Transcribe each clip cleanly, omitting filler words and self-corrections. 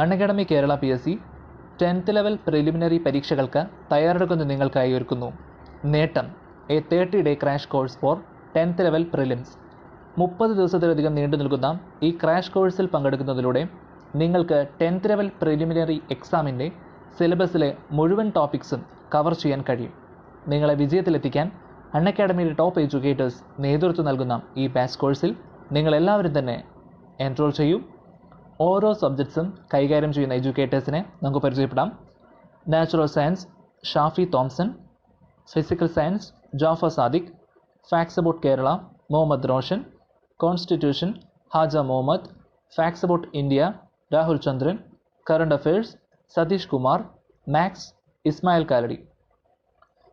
Unacademy Kerala PSC 10th level preliminary പരീക്ഷകൾക്ക് തയ്യാറെടുക്കുന്ന നിങ്ങൾക്കായി ഒരുക്കുന്നു നേട്ടം A 30-day crash course for 10th level prelims. 30 ദിവസത്തിലധികം നീണ്ടു നിൽക്കുന്ന ഈ ക്രാഷ് കോഴ്സിൽ പങ്കെടുക്കുന്നതിലൂടെ നിങ്ങൾക്ക് 10th ലെവൽ പ്രിലിമിനറി എക്സാമിൻ്റെ സിലബസിലെ മുഴുവൻ ടോപ്പിക്സും കവർ ചെയ്യാൻ കഴിയും. നിങ്ങളെ വിജയത്തിലെത്തിക്കാൻ അൺഅക്കാഡമിയുടെ ടോപ്പ് എഡ്യൂക്കേറ്റേഴ്സ് നേതൃത്വം നൽകുന്ന ഈ ബാച്ച് കോഴ്സിൽ നിങ്ങളെല്ലാവരും തന്നെ എൻറോൾ ചെയ്യൂ. ഓരോ സബ്ജക്ട്സും കൈകാര്യം ചെയ്യുന്ന എഡ്യൂക്കേറ്റേഴ്സിനെ നമുക്ക് പരിചയപ്പെടാം. Natural science Shafi Thomson, physical science Jafar Sadiq, facts about Kerala Muhammad Roshan, constitution Khaja Muhammad, facts about India Rahul Chandran, current affairs Satish Kumar, maths Ismail Kalady.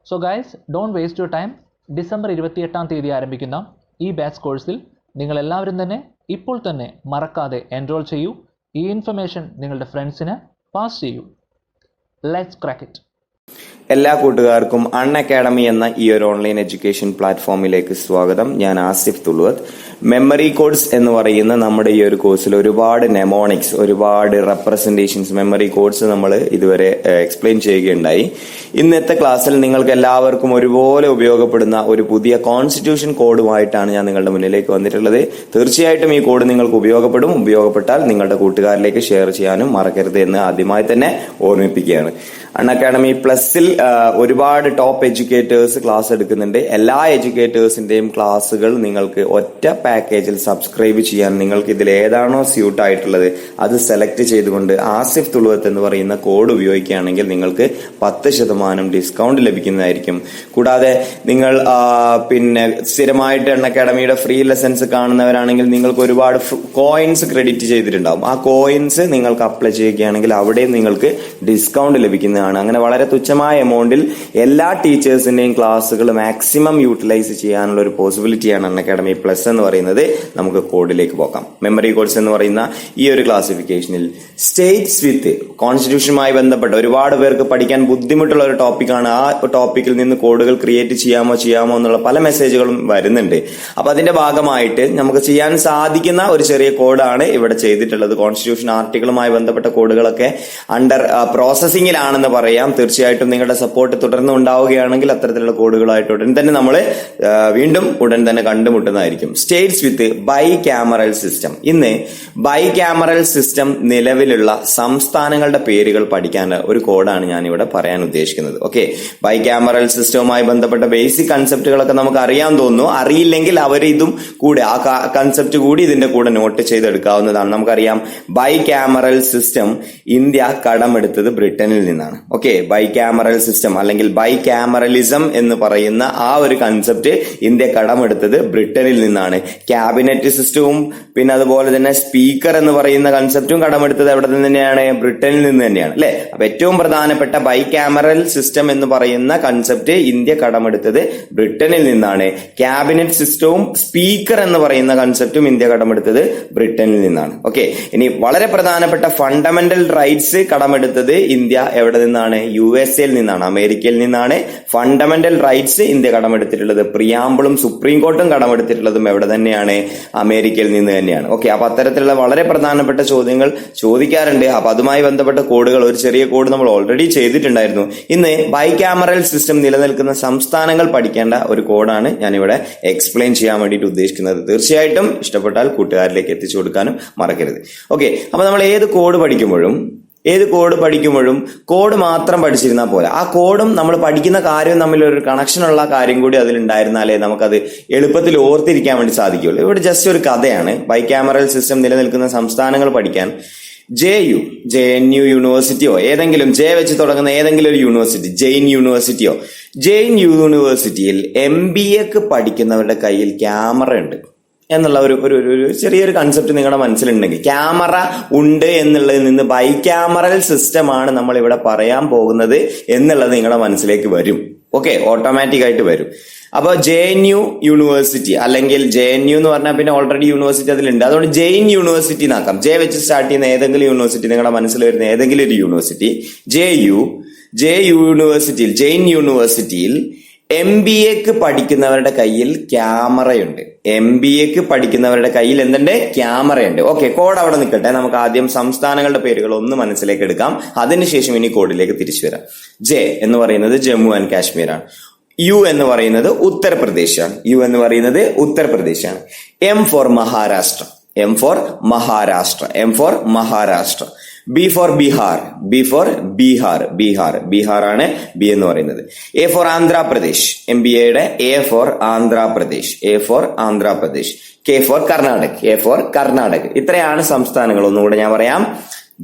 So guys, don't waste your time. December 28 ആരംഭിക്കുന്ന ഈ ബാച്ച് കോഴ്സിൽ നിങ്ങളെല്ലാവരും തന്നെ ഇപ്പോൾ തന്നെ മറക്കാതെ എൻറോൾ ചെയ്യൂ. ഈ ഇൻഫർമേഷൻ നിങ്ങളുടെ ഫ്രണ്ട്സിന് പാസ് ചെയ്യൂ. Let's crack it. എല്ലാ കൂട്ടുകാർക്കും അൺഅക്കാഡമി എന്ന ഈ ഒരു ഓൺലൈൻ എഡ്യൂക്കേഷൻ പ്ലാറ്റ്ഫോമിലേക്ക് സ്വാഗതം. ഞാൻ ആസിഫ് തുളുവത്ത്. മെമ്മറി കോഡ്സ് എന്ന് പറയുന്ന നമ്മുടെ ഈ ഒരു കോഴ്സിൽ ഒരുപാട് നെമോണിക്സ്, ഒരുപാട് റെപ്രസെന്റേഷൻസ്, മെമ്മറി കോഡ്സ് നമ്മൾ ഇതുവരെ എക്സ്പ്ലെയിൻ ചെയ്യുകയുണ്ടായി. ഇന്നത്തെ ക്ലാസ്സിൽ നിങ്ങൾക്ക് എല്ലാവർക്കും ഒരുപോലെ ഉപയോഗപ്പെടുന്ന ഒരു പുതിയ കോൺസ്റ്റിറ്റ്യൂഷൻ കോഡുമായിട്ടാണ് ഞാൻ നിങ്ങളുടെ മുന്നിലേക്ക് വന്നിട്ടുള്ളത്. തീർച്ചയായിട്ടും ഈ കോഡ് നിങ്ങൾക്ക് ഉപയോഗപ്പെടും. ഉപയോഗപ്പെട്ടാൽ നിങ്ങളുടെ കൂട്ടുകാരിലേക്ക് ഷെയർ ചെയ്യാനും മറക്കരുത് എന്ന് ആദ്യമായി തന്നെ ഓർമ്മിപ്പിക്കുകയാണ്. അൺഅക്കാഡമി പ്ലസിൽ ഒരുപാട് ടോപ്പ് എഡ്യൂക്കേറ്റേഴ്സ് ക്ലാസ് എടുക്കുന്നുണ്ട്. എല്ലാ എഡ്യൂക്കേറ്റേഴ്സിന്റെയും ക്ലാസ്സുകൾ നിങ്ങൾക്ക് ഒറ്റ പാക്കേജിൽ സബ്സ്ക്രൈബ് ചെയ്യാൻ, നിങ്ങൾക്ക് ഇതിൽ ഏതാണോ സ്യൂട്ട് ആയിട്ടുള്ളത് അത് സെലക്ട് ചെയ്തുകൊണ്ട് ആസിഫ് തുളുവത്ത് എന്ന് പറയുന്ന കോഡ് ഉപയോഗിക്കുകയാണെങ്കിൽ നിങ്ങൾക്ക് 10% ഡിസ്കൗണ്ട് ലഭിക്കുന്നതായിരിക്കും. കൂടാതെ നിങ്ങൾ സ്ഥിരമായിട്ട് അൺഅക്കാഡമിയുടെ ഫ്രീ ലെസൺസ് കാണുന്നവരാണെങ്കിൽ നിങ്ങൾക്ക് ഒരുപാട് കോയിൻസ് ക്രെഡിറ്റ് ചെയ്തിട്ടുണ്ടാവും. ആ കോയിൻസ് നിങ്ങൾക്ക് അപ്ലൈ ചെയ്യുകയാണെങ്കിൽ അവിടെയും നിങ്ങൾക്ക് ഡിസ്കൗണ്ട് ലഭിക്കുന്നതാണ്. അങ്ങനെ വളരെ തുച്ഛമായ എമൗണ്ടിൽ എല്ലാ ടീച്ചേഴ്സിന്റെയും ക്ലാസ്സുകൾ മാക്സിമം യൂട്ടിലൈസ് ചെയ്യാനുള്ള ഒരു പോസിബിലിറ്റിയാണ് അൺഅക്കാഡമി പ്ലസ് എന്ന് പറയുന്നത്. നമുക്ക് കോഡിലേക്ക് പോകാം. മെമ്മറി കോഡ്സ് എന്ന് പറയുന്ന ഈ ഒരു ക്ലാസിഫിക്കേഷനിൽ സ്റ്റേറ്റ്സ് വിത്ത് കോൺസ്റ്റിറ്റ്യൂഷനുമായി ബന്ധപ്പെട്ട ഒരുപാട് പേർക്ക് പഠിക്കാൻ ബുദ്ധിമുട്ടുള്ള ഒരു ടോപ്പിക്കാണ്. ആ ടോപ്പിക്കിൽ നിന്ന് കോഡുകൾ ക്രിയേറ്റ് ചെയ്യാമോ എന്നുള്ള പല മെസ്സേജുകളും വരുന്നുണ്ട്. അപ്പൊ അതിന്റെ ഭാഗമായിട്ട് നമുക്ക് ചെയ്യാൻ സാധിക്കുന്ന ഒരു ചെറിയ കോഡാണ് ഇവിടെ ചെയ്തിട്ടുള്ളത്. കോൺസ്റ്റിറ്റ്യൂഷൻ ആർട്ടിക്കിളുമായി ബന്ധപ്പെട്ട കോഡുകളൊക്കെ അണ്ടർ പ്രോസസിംഗിലാണെന്ന് പറയാം. തീർച്ചയായിട്ടും നിങ്ങളുടെ സപ്പോർട്ട് തുടർന്ന് ഉണ്ടാവുകയാണെങ്കിൽ അത്തരത്തിലുള്ള കോഡുകളായിട്ട് ഉടൻ തന്നെ നമ്മൾ ഉടൻ തന്നെ കണ്ടുമുട്ടുന്നതായിരിക്കും. States with bicameral system. ഇന്ന് ബൈ ക്യാമറൽ സിസ്റ്റം നിലവിലുള്ള സംസ്ഥാനങ്ങളുടെ പേരുകൾ പഠിക്കാൻ ഒരു കോഡാണ് ഞാൻ ഇവിടെ പറയാൻ ഉദ്ദേശിക്കുന്നത്. ഓക്കെ, ബൈ ക്യാമറൽ സിസ്റ്റവുമായി ബന്ധപ്പെട്ട ബേസിക് കൺസെപ്റ്റുകളൊക്കെ നമുക്ക് അറിയാൻ തോന്നുന്നു. അറിയില്ലെങ്കിൽ അവർ ഇതും കൂടെ, ആ കൺസെപ്റ്റ് കൂടി ഇതിന്റെ കൂടെ നോട്ട് ചെയ്തെടുക്കാവുന്നതാണ്. നമുക്കറിയാം ബൈ ക്യാമറൽ സിസ്റ്റം ഇന്ത്യ കടമെടുത്തത് ബ്രിട്ടനിൽ നിന്നാണ്. ഓക്കെ, ബൈ ക്യാമറൽ സിസ്റ്റം അല്ലെങ്കിൽ ബൈ ക്യാമറലിസം എന്ന് പറയുന്ന ആ ഒരു കൺസെപ്റ്റ് ഇന്ത്യ കടമെടുത്തത് ബ്രിട്ടനിൽ നിന്നാണ്. ക്യാബിനറ്റ് സിസ്റ്റവും പിന്നെ അതുപോലെ തന്നെ സ്പീക്കർ എന്ന് പറയുന്ന കൺസെപ്റ്റും കടമെടുത്തത് എവിടെ നിന്ന് തന്നെയാണ്? ബ്രിട്ടനിൽ നിന്ന് തന്നെയാണ്, അല്ലെ? അപ്പൊ ഏറ്റവും പ്രധാനപ്പെട്ട ബൈ ക്യാമറൽ സിസ്റ്റം എന്ന് പറയുന്ന കൺസെപ്റ്റ് ഇന്ത്യ കടമെടുത്തത് ബ്രിട്ടനിൽ നിന്നാണ്. ക്യാബിനറ്റ് സിസ്റ്റവും സ്പീക്കർ എന്ന് പറയുന്ന കൺസെപ്റ്റും ഇന്ത്യ കടമെടുത്തത് ബ്രിട്ടനിൽ നിന്നാണ്. ഓക്കെ, ഇനി വളരെ പ്രധാനപ്പെട്ട ഫണ്ടമെന്റൽ റൈറ്റ്സ് കടമെടുത്തത് ഇന്ത്യ എവിടെ നിന്നാണ്? USA നിന്നാണ്, അമേരിക്കയിൽ നിന്നാണ്. ഫണ്ടമെന്റൽ റൈറ്റ്സ് ഇന്ത്യ കടമെടുത്തിട്ടുള്ളത്, പ്രിയാമ്പിളും സുപ്രീം കോർട്ടും കടമെടുത്തിട്ടുള്ളതും എവിടെ തന്നെയാണ്? അമേരിക്കയിൽ നിന്ന് തന്നെയാണ്. ഓക്കെ, അപ്പൊ അത്തരത്തിലുള്ള വളരെ പ്രധാനപ്പെട്ട ചോദ്യങ്ങൾ ചോദിക്കാറുണ്ട്. അപ്പൊ അതുമായി ബന്ധപ്പെട്ട കോഡുകൾ, ഒരു ചെറിയ കോഡ് നമ്മൾ ഓൾറെഡി ചെയ്തിട്ടുണ്ടായിരുന്നു. ഇന്ന് ബൈ ക്യാമറൽ സിസ്റ്റം നിലനിൽക്കുന്ന സംസ്ഥാനങ്ങൾ പഠിക്കേണ്ട ഒരു കോഡാണ് ഞാനിവിടെ എക്സ്പ്ലെയിൻ ചെയ്യാൻ വേണ്ടിയിട്ട് ഉദ്ദേശിക്കുന്നത്. തീർച്ചയായിട്ടും ഇഷ്ടപ്പെട്ടാൽ കൂട്ടുകാരിലേക്ക് എത്തിച്ചു കൊടുക്കാനും മറക്കരുത്. ഓക്കെ, അപ്പൊ നമ്മൾ ഏത് കോഡ് പഠിക്കുമ്പോഴും കോഡ് മാത്രം പഠിച്ചിരുന്നാൽ പോലെ ആ കോഡും നമ്മൾ പഠിക്കുന്ന കാര്യവും തമ്മിൽ ഒരു കണക്ഷനുള്ള കാര്യം കൂടി അതിലുണ്ടായിരുന്നാലേ നമുക്കത് എളുപ്പത്തിൽ ഓർത്തിരിക്കാൻ വേണ്ടി സാധിക്കുള്ളൂ. ഇവിടെ ജസ്റ്റ് ഒരു കഥയാണ്. ബൈ ക്യാമറൽ സിസ്റ്റം നിലനിൽക്കുന്ന സംസ്ഥാനങ്ങൾ പഠിക്കാൻ JNU യൂണിവേഴ്സിറ്റിയോ ഏതെങ്കിലും ജെ വെച്ച് തുടങ്ങുന്ന ഏതെങ്കിലും ഒരു യൂണിവേഴ്സിറ്റി, ജെയിൻ യൂണിവേഴ്സിറ്റിയിൽ MBAക്ക് പഠിക്കുന്നവരുടെ കയ്യിൽ ക്യാമറ ഉണ്ട് എന്നുള്ള ഒരു ചെറിയൊരു കൺസെപ്റ്റ് നിങ്ങളുടെ മനസ്സിലുണ്ടെങ്കിൽ, ക്യാമറ ഉണ്ട് എന്നുള്ളതിൽ നിന്ന് ബൈ ക്യാമറൽ സിസ്റ്റമാണ് നമ്മൾ ഇവിടെ പറയാൻ പോകുന്നത് എന്നുള്ളത് നിങ്ങളുടെ മനസ്സിലേക്ക് വരും. ഓക്കെ, ഓട്ടോമാറ്റിക് ആയിട്ട് വരും. അപ്പൊ JNU യൂണിവേഴ്സിറ്റി അല്ലെങ്കിൽ JNU എന്ന് പറഞ്ഞാൽ പിന്നെ ഓൾറെഡി യൂണിവേഴ്സിറ്റി അതിലുണ്ട്. അതുകൊണ്ട് ജെയിൻ യൂണിവേഴ്സിറ്റി എന്നാക്കാം. ജെ വെച്ച് സ്റ്റാർട്ട് ചെയ്യുന്ന ഏതെങ്കിലും യൂണിവേഴ്സിറ്റി, നിങ്ങളുടെ മനസ്സിൽ വരുന്ന ഏതെങ്കിലും ഒരു യൂണിവേഴ്സിറ്റി, ജെയിൻ യൂണിവേഴ്സിറ്റിയിൽ MBAക്ക് പഠിക്കുന്നവരുടെ കയ്യിൽ ക്യാമറയുണ്ട്. MBA പഠിക്കുന്നവരുടെ കയ്യിൽ എന്തുണ്ട്? ക്യാമറയുണ്ട്. ഓക്കെ, കോഡ് അവിടെ നിൽക്കട്ടെ. നമുക്ക് ആദ്യം സംസ്ഥാനങ്ങളുടെ പേരുകൾ ഒന്ന് മനസ്സിലേക്ക് എടുക്കാം. അതിനുശേഷം ഇനി കോഡിലേക്ക് തിരിച്ചു വരാം. ജെ എന്ന് പറയുന്നത് ജമ്മു ആൻഡ് കാശ്മീർ ആണ്. യു എന്ന് പറയുന്നത് ഉത്തർപ്രദേശാണ്. M for Maharashtra. B for Bihar ആണ് ബി എന്ന് പറയുന്നത്. A for Andhra Pradesh. MBAയുടെ A for Andhra Pradesh. K for Karnataka. ഇത്രയാണ് സംസ്ഥാനങ്ങൾ. ഒന്നുകൂടെ ഞാൻ പറയാം.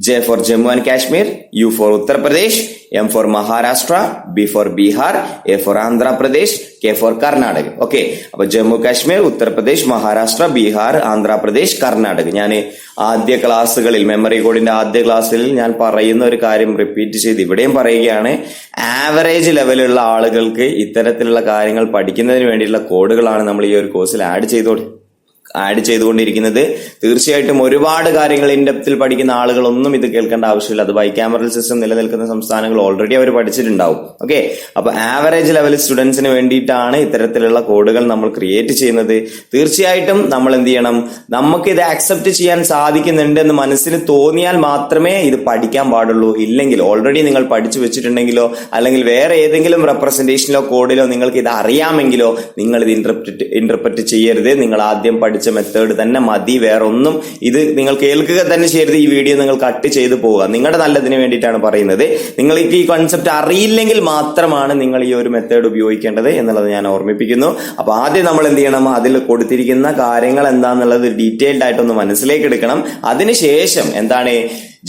J for Jammu and Kashmir, U for Uttar Pradesh, M for Maharashtra, B for Bihar, A for Andhra Pradesh, K for Karnataka. Okay, അപ്പൊ ജമ്മു കാശ്മീർ, ഉത്തർപ്രദേശ്, മഹാരാഷ്ട്ര, ബീഹാർ, ആന്ധ്രാപ്രദേശ്, കർണാടക. ഞാൻ ആദ്യ ക്ലാസ്സുകളിൽ, മെമ്മറി കോഡിന്റെ ആദ്യ ക്ലാസ്സിൽ ഞാൻ പറയുന്ന ഒരു കാര്യം റിപ്പീറ്റ് ചെയ്ത് ഇവിടെയും പറയുകയാണ്. ആവറേജ് ലെവലുള്ള ആളുകൾക്ക് ഇത്തരത്തിലുള്ള കാര്യങ്ങൾ പഠിക്കുന്നതിന് വേണ്ടിയിട്ടുള്ള കോഡുകളാണ് നമ്മൾ ഈ ഒരു കോഴ്സിൽ ആഡ് ചെയ്തുകൊണ്ടിരിക്കുന്നത്. തീർച്ചയായിട്ടും ഒരുപാട് കാര്യങ്ങൾ ഇൻഡെപ്തിൽ പഠിക്കുന്ന ആളുകളൊന്നും ഇത് കേൾക്കേണ്ട ആവശ്യമില്ല. അത് ബൈക്യാമറൽ സിസ്റ്റം നിലനിൽക്കുന്ന സംസ്ഥാനങ്ങൾ ഓൾറെഡി അവർ പഠിച്ചിട്ടുണ്ടാവും. ഓക്കെ, അപ്പൊ ആവറേജ് ലെവൽ സ്റ്റുഡൻസിന് വേണ്ടിയിട്ടാണ് ഇത്തരത്തിലുള്ള കോഡുകൾ നമ്മൾ ക്രിയേറ്റ് ചെയ്യുന്നത്. തീർച്ചയായിട്ടും നമ്മൾ എന്ത് ചെയ്യണം? നമുക്ക് ഇത് അക്സെപ്റ്റ് ചെയ്യാൻ സാധിക്കുന്നുണ്ട് എന്ന് മനസ്സിന് തോന്നിയാൽ മാത്രമേ ഇത് പഠിക്കാൻ പാടുള്ളൂ. ഇല്ലെങ്കിൽ ഓൾറെഡി നിങ്ങൾ പഠിച്ചു വെച്ചിട്ടുണ്ടെങ്കിലോ അല്ലെങ്കിൽ വേറെ ഏതെങ്കിലും റെപ്രസെന്റേഷനിലോ കോഡിലോ നിങ്ങൾക്ക് ഇത് അറിയാമെങ്കിലോ നിങ്ങൾ ഇത് ഇന്റർപ്രറ്റ് ചെയ്യരുത്. നിങ്ങൾ ആദ്യം പഠിച്ച മെത്തേഡ് തന്നെ മതി, വേറെ ഒന്നും ഇത് നിങ്ങൾ കേൾക്കുക തന്നെ ചെയ്യരുത്. ഈ വീഡിയോ നിങ്ങൾ കട്ട് ചെയ്ത് പോവുക. നിങ്ങളുടെ നല്ലതിന് വേണ്ടിയിട്ടാണ് പറയുന്നത്. നിങ്ങൾക്ക് ഈ കോൺസെപ്റ്റ് അറിയില്ലെങ്കിൽ മാത്രമാണ് നിങ്ങൾ ഈ ഒരു മെത്തേഡ് ഉപയോഗിക്കേണ്ടത് എന്നുള്ളത് ഞാൻ ഓർമ്മിപ്പിക്കുന്നു. അപ്പൊ ആദ്യം നമ്മൾ എന്ത് ചെയ്യണം? അതിൽ കൊടുത്തിരിക്കുന്ന കാര്യങ്ങൾ എന്താണെന്നുള്ളത് ഡീറ്റെയിൽഡ് ആയിട്ടൊന്ന് മനസ്സിലേക്ക് എടുക്കണം. അതിനുശേഷം എന്താണ്,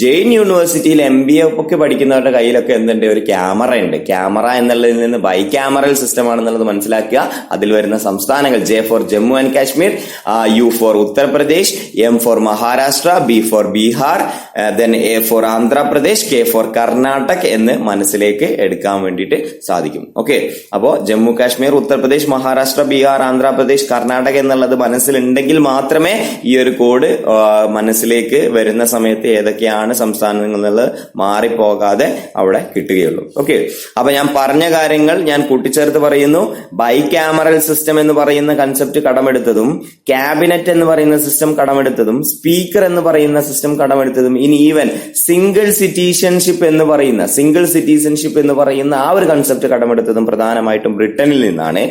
ജെയിൻ യൂണിവേഴ്സിറ്റിയിൽ MBA ഒക്കെ പഠിക്കുന്നവരുടെ കയ്യിലൊക്കെ എന്തുണ്ട്? ഒരു ക്യാമറ ഉണ്ട്. ക്യാമറ എന്നുള്ളതിൽ നിന്ന് ബൈ ക്യാമറൽ സിസ്റ്റം ആണെന്നുള്ളത് മനസ്സിലാക്കുക. അതിൽ വരുന്ന സംസ്ഥാനങ്ങൾ J for Jammu and Kashmir, U for Uttar Pradesh, M for Maharashtra, B for Bihar, then A for Andhra Pradesh, K for Karnataka എന്ന് മനസ്സിലേക്ക് എടുക്കാൻ വേണ്ടിയിട്ട് സാധിക്കും. ഓക്കെ, അപ്പോ ജമ്മു കാശ്മീർ, ഉത്തർപ്രദേശ്, മഹാരാഷ്ട്ര, ബീഹാർ, ആന്ധ്രാപ്രദേശ്, കർണാടക എന്നുള്ളത് മനസ്സിലുണ്ടെങ്കിൽ മാത്രമേ ഈ ഒരു കോഡ് മനസ്സിലേക്ക് വരുന്ന സമയത്ത് ഏതൊക്കെയാണ് സംസ്ഥാനങ്ങളിൽ മാറിപ്പോകാതെ അവിടെ കിട്ടുകയുള്ളൂ. ഓക്കെ, അപ്പൊ ഞാൻ പറഞ്ഞ കാര്യങ്ങൾ ഞാൻ കൂട്ടിച്ചേർത്ത് പറയുന്നു. ബൈ ക്യാമറൽ സിസ്റ്റം എന്ന് പറയുന്ന കൺസെപ്റ്റ് കടമെടുത്തതും, ക്യാബിനറ്റ് എന്ന് പറയുന്ന സിസ്റ്റം കടമെടുത്തതും, സ്പീക്കർ എന്ന് പറയുന്ന സിസ്റ്റം കടമെടുത്തതും, ഇനി ഈവൻ സിംഗിൾ സിറ്റിസൺഷിപ്പ് എന്ന് പറയുന്ന ആ ഒരു കൺസെപ്റ്റ് കടമെടുത്തതും പ്രധാനമായിട്ടും ബ്രിട്ടനിൽ നിന്നാണ്.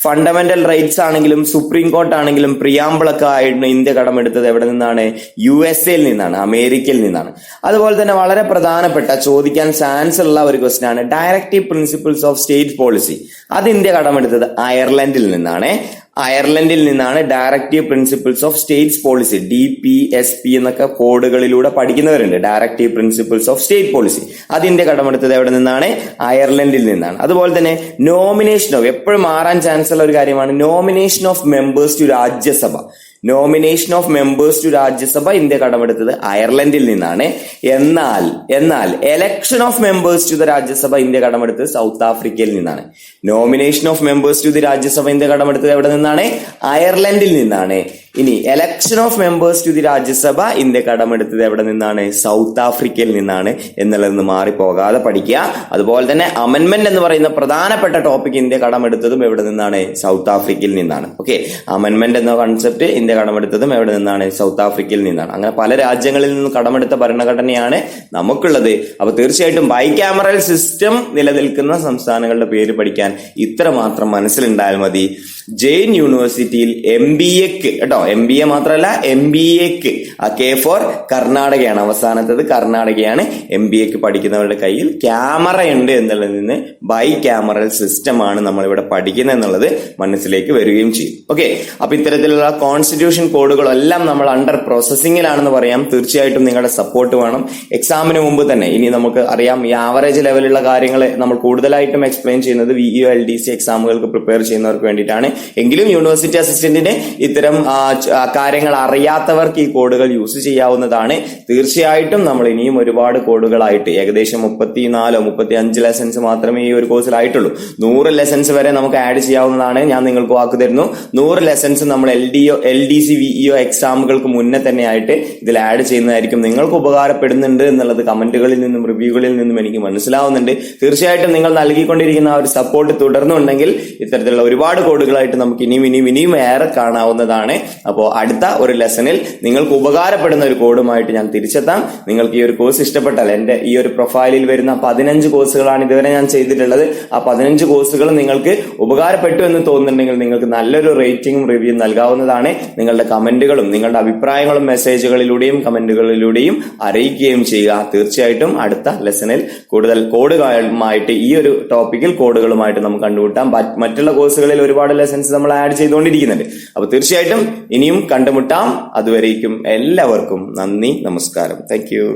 ഫണ്ടമെന്റൽ റൈറ്റ്സ് ആണെങ്കിലും സുപ്രീം കോർട്ട് ആണെങ്കിലും പ്രിയാമ്പിളൊക്കെ ആയിട്ട് ഇന്ത്യ കടമെടുത്തത് എവിടെ നിന്നാണ്? USA-യിൽ നിന്നാണ്, അമേരിക്കയിൽ നിന്നാണ്. അതുപോലെ തന്നെ വളരെ പ്രധാനപ്പെട്ട ചോദിക്കാൻ ചാൻസ് ഉള്ള ഒരു ക്വസ്റ്റ്യൻ ആണ് directive principles of state policy. അത് ഇന്ത്യ കടമെടുത്തത് അയർലൻഡിൽ നിന്നാണ്. Directive principles of states policy, DPSP എന്നൊക്കെ കോഡുകളിലൂടെ പഠിക്കുന്നവരുണ്ട്. Directive principles of state policy അത് ഇന്ത്യ കടമെടുത്തത് എവിടെ നിന്നാണ്? അയർലൻഡിൽ നിന്നാണ്. അതുപോലെ തന്നെ നോമിനേഷൻ ഓഫ്, എപ്പോഴും മാറാൻ ചാൻസ് ഉള്ള ഒരു കാര്യമാണ് nomination of members to Rajya Sabha. India കടമെടുത്തത് അയർലൻഡിൽ നിന്നാണ്. എന്നാൽ election of members to the Rajya Sabha India കടമെടുത്തത് സൗത്ത് ആഫ്രിക്കയിൽ നിന്നാണ്. Nomination of members to the Rajya Sabha India കടമെടുത്തത് എവിടെ നിന്നാണ്? അയർലൻഡിൽ നിന്നാണ്. ഇനി election of members to the Rajya Sabha India കടമെടുത്തത് എവിടെ നിന്നാണ്? സൗത്ത് ആഫ്രിക്കയിൽ നിന്നാണ് എന്നുള്ളത് മാറിപ്പോകാതെ പഠിക്കുക. അതുപോലെ തന്നെ അമെന്റ്മെന്റ് എന്ന് പറയുന്ന പ്രധാനപ്പെട്ട ടോപ്പിക് ഇന്ത്യ കടമെടുത്തതും എവിടെ നിന്നാണ്? സൗത്ത് ആഫ്രിക്കയിൽ നിന്നാണ്. ഓക്കെ, അമെന്റ്മെന്റ് എന്ന കൺസെപ്റ്റ് ഇന്ത്യ കടമെടുത്തതും എവിടെ നിന്നാണ്? സൗത്ത് ആഫ്രിക്കയിൽ നിന്നാണ്. അങ്ങനെ പല രാജ്യങ്ങളിൽ നിന്നും കടമെടുത്ത ഭരണഘടനയാണ് നമുക്കുള്ളത്. അപ്പൊ തീർച്ചയായിട്ടും ബൈ ക്യാമറൽ സിസ്റ്റം നിലനിൽക്കുന്ന സംസ്ഥാനങ്ങളുടെ പേര് പഠിക്കാൻ ഇത്ര മാത്രം മനസ്സിലുണ്ടായാൽ മതി. ജെയിൻ യൂണിവേഴ്സിറ്റിയിൽ MBAക്ക് കേട്ടോ, MBA മാത്രമല്ല MBAക്ക് കെ ഫോർ കർണാടകയാണ് അവസാനത്തത്, കർണാടകയാണ്. MBAക്ക് പഠിക്കുന്നവരുടെ കയ്യിൽ ക്യാമറ ഉണ്ട് എന്നുള്ളതിൽ നിന്ന് ബൈ ക്യാമറൽ സിസ്റ്റം ആണ് നമ്മളിവിടെ പഠിക്കുന്നത് എന്നുള്ളത് മനസ്സിലേക്ക് വരികയും ചെയ്യും. ഓക്കെ, അപ്പൊ ഇത്തരത്തിലുള്ള കോൺസ്റ്റിറ്റ്യൂഷൻ കോഡുകളെല്ലാം നമ്മൾ അണ്ടർ പ്രോസസ്സിംഗിലാണെന്ന് പറയാം. തീർച്ചയായിട്ടും നിങ്ങളുടെ സപ്പോർട്ട് വേണം. എക്സാമിന് മുമ്പ് തന്നെ ഇനി നമുക്ക് അറിയാം ഈ ആവറേജ് ലെവലുള്ള കാര്യങ്ങൾ നമ്മൾ കൂടുതലായിട്ടും എക്സ്പ്ലെയിൻ ചെയ്യുന്നത് VEO LDC എക്സാമുകൾക്ക് പ്രിപ്പയർ ചെയ്യുന്നവർക്ക് വേണ്ടിയിട്ടാണ്. എങ്കിലും യൂണിവേഴ്സിറ്റി അസിസ്റ്റന്റിന് ഇത്തരം കാര്യങ്ങൾ അറിയാത്തവർക്ക് ഈ കോഡുകൾ യൂസ് ചെയ്യാവുന്നതാണ്. തീർച്ചയായിട്ടും നമ്മൾ ഇനിയും ഒരുപാട് കോഡുകളായിട്ട് ഏകദേശം 34-35 ലെസൺസ് മാത്രമേ ഈ ഒരു കോഴ്സിലായിട്ടുള്ളൂ. 100 ലെസൺസ് വരെ നമുക്ക് ആഡ് ചെയ്യാവുന്നതാണ്. ഞാൻ നിങ്ങൾക്ക് വാക്ക് തരുന്നു, 100 ലെസൺസ് നമ്മൾ LDC VEO എക്സാമുകൾക്ക് മുന്നേ തന്നെ ആയിട്ട് ഇതിൽ ആഡ് ചെയ്യുന്നതായിരിക്കും. നിങ്ങൾക്ക് ഉപകാരപ്പെടുന്നുണ്ട് എന്നുള്ളത് കമന്റുകളിൽ നിന്നും റിവ്യൂകളിൽ നിന്നും എനിക്ക് മനസ്സിലാവുന്നുണ്ട്. തീർച്ചയായിട്ടും നിങ്ങൾ നൽകിക്കൊണ്ടിരിക്കുന്ന ആ ഒരു സപ്പോർട്ട് തുടർന്നുണ്ടെങ്കിൽ ഇത്തരത്തിലുള്ള ഒരുപാട് കോഡുകളായിട്ട് നമുക്ക് ഇനിയും ഏറെ കാണാവുന്നതാണ്. അപ്പോൾ അടുത്ത ഒരു ലെസണിൽ നിങ്ങൾക്ക് ഉപകാരപ്പെടുന്ന ഒരു കോഡുമായിട്ട് ഞാൻ തിരിച്ചെത്താം. നിങ്ങൾക്ക് ഈ ഒരു കോഴ്സ് ഇഷ്ടപ്പെട്ടാൽ എന്റെ ഈ ഒരു പ്രൊഫൈലിൽ വരുന്ന 15 കോഴ്സുകളാണ് ഇതുവരെ ഞാൻ ചെയ്തിട്ടുള്ളത്. ആ 15 കോഴ്സുകൾ നിങ്ങൾക്ക് ഉപകാരപ്പെട്ടു എന്ന് തോന്നുന്നുണ്ടെങ്കിൽ നിങ്ങൾക്ക് നല്ലൊരു റേറ്റിംഗും റിവ്യൂ നൽകാവുന്നതാണ്. നിങ്ങളുടെ കമന്റുകളും നിങ്ങളുടെ അഭിപ്രായങ്ങളും മെസ്സേജുകളിലൂടെയും കമന്റുകളിലൂടെയും അറിയിക്കുകയും ചെയ്യുക. തീർച്ചയായിട്ടും അടുത്ത ലെസണിൽ കൂടുതൽ കോഡുകളുമായിട്ട് ഈ ഒരു ടോപ്പിക്കിൽ കോഡുകളുമായിട്ട് നമുക്ക് കണ്ടുമുട്ടാം. മറ്റുള്ള കോഴ്സുകളിൽ ഒരുപാട് ലെസൺസ് നമ്മൾ ആഡ് ചെയ്തുകൊണ്ടിരിക്കുന്നുണ്ട്. അപ്പൊ തീർച്ചയായിട്ടും ഇനിയും കണ്ടുമുട്ടാം. അതുവരേക്കും എല്ലാവർക്കും നന്ദി, നമസ്കാരം. Thank you.